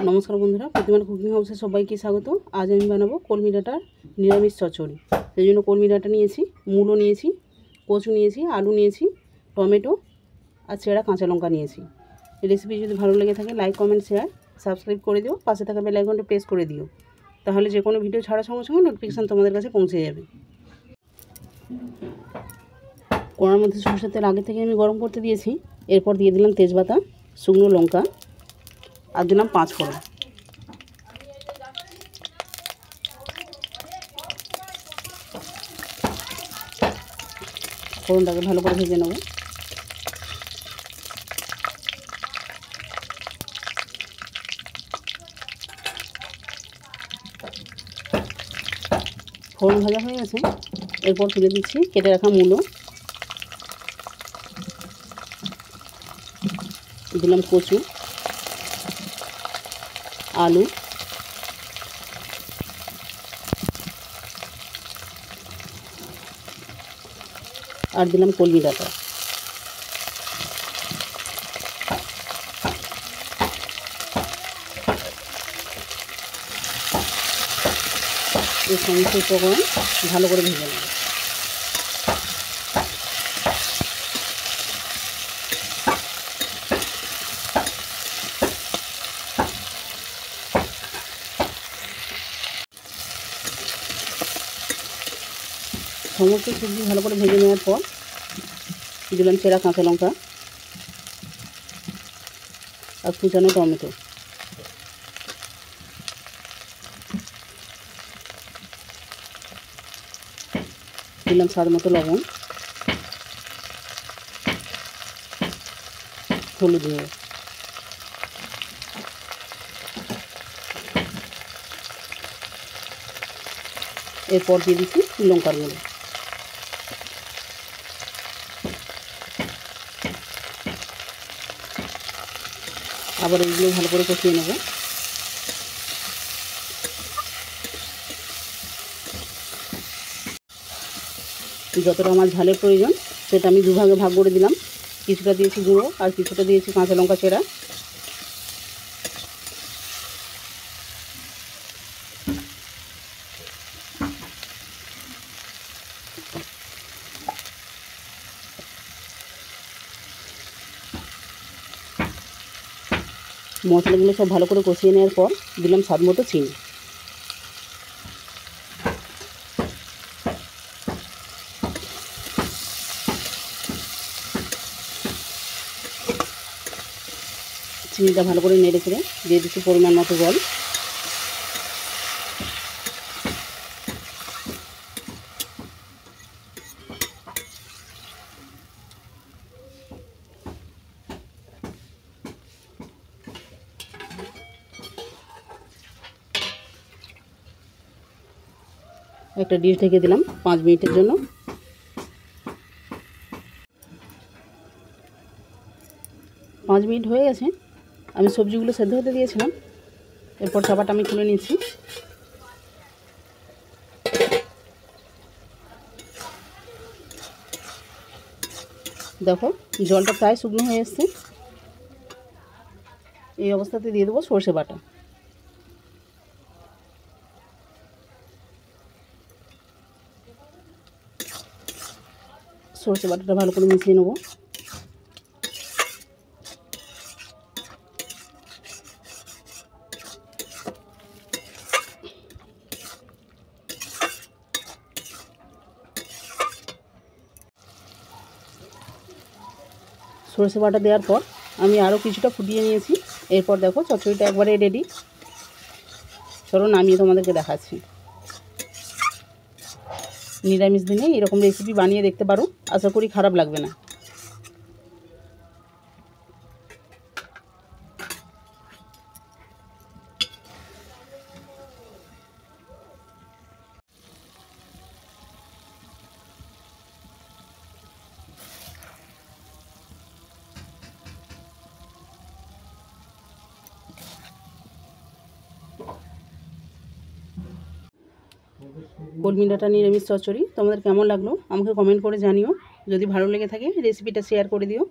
নমস্কার বন্ধুরা, প্রতিমার কুকিং হাউসে সবাইকে স্বাগত। আজ আমি বানাবো কলমি ডাঁটার নিরামিষ চচ্চড়ি। সেই জন্য কলমি ডাঁটা নিয়েছি, মূলো নিয়েছি, কচু নিয়েছি, আলু নিয়েছি, টমেটো আর চেরা কাঁচা লঙ্কা নিয়েছি। এই রেসিপি যদি ভালো লেগে থাকে লাইক, কমেন্ট, শেয়ার, সাবস্ক্রাইব করে দিও। পাশে থাকা বেল আইকনটা প্রেস করে দিও, তাহলে যে কোনো ভিডিও ছাড়ার সঙ্গে সঙ্গে নোটিফিকেশান তোমাদের কাছে পৌঁছে যাবে। কড়ার মধ্যে সরষের তেল আগে থেকে আমি গরম করতে দিয়েছি। এরপর দিয়ে দিলাম তেজপাতা, শুকনো লঙ্কা আর দিলাম 5 ফোড়ন। ফোড়নটাকে ভালো করে ভেজে নেব। ফোড়ন ভাজা হয়ে গেছে, এরপর তুলে দিচ্ছি কেটে রাখা মূলো, দিলাম কচু, আলু, আর দিলাম কলমি ডাঁটা। এই সমস্ত উপকরণ ভালো করে ভেজে নেব। সমস্ত সবজি ভালো করে ভেজে নেওয়ার পর দিলাম চেরা কাঁচা লঙ্কা আর কুচানো টমেটো। দিলাম স্বাদ মতো লবণ, হলুদ দিয়ে, এরপর দিয়ে দিচ্ছি লঙ্কার গুঁড়ো। আবার এগুলো ভালো করে কষিয়ে নেব। যতটা আমার ঝালের প্রয়োজন সেটা আমি দুভাগে ভাগ করে দিলাম। কিছুটা দিয়েছি গুঁড়ো আর কিছুটা দিয়েছি কাঁচা লঙ্কা চেরা। মশলাগুলো সব ভালো করে কষিয়ে নেওয়ার পর দিলাম স্বাদ মতো চিনি। চিনিটা ভালো করে নেড়ে চেড়ে দিয়ে দিচ্ছি পরিমাণ মতো জল। একটা ডিশ ঢেকে দিলাম 5 মিনিটের জন্য। 5 মিনিট হয়ে গেছে, আমি সবজিগুলো সেদ্ধ হতে দিয়েছিলাম। এরপর চাপাটা আমি খুলে নিচ্ছি। দেখো জলটা প্রায় শুকনো হয়ে এসছে। এই অবস্থাতে দিয়ে দেবো সর্ষে বাটা। সর্ষে বাটাটা ভালো করে মিশিয়ে নেব। সর্ষে বাটা দেওয়ার পর আমি আরও কিছুটা ফুটিয়ে নিয়েছি। এরপর দেখো চচ্চড়িটা একবারে রেডি। চলো নামিয়ে তোমাদেরকে দেখাচ্ছি। নিরামিষ দিনে এরকম রেসিপি বানিয়ে দেখতে পারো, আশা করি খারাপ লাগবে না। কলমি ডাঁটা নিরামিষ চচ্চড়ি তোমাদের কেমন লাগলো আমাকে কমেন্ট করে জানিও। যদি ভালো লেগে থাকে রেসিপিটা শেয়ার করে দিও।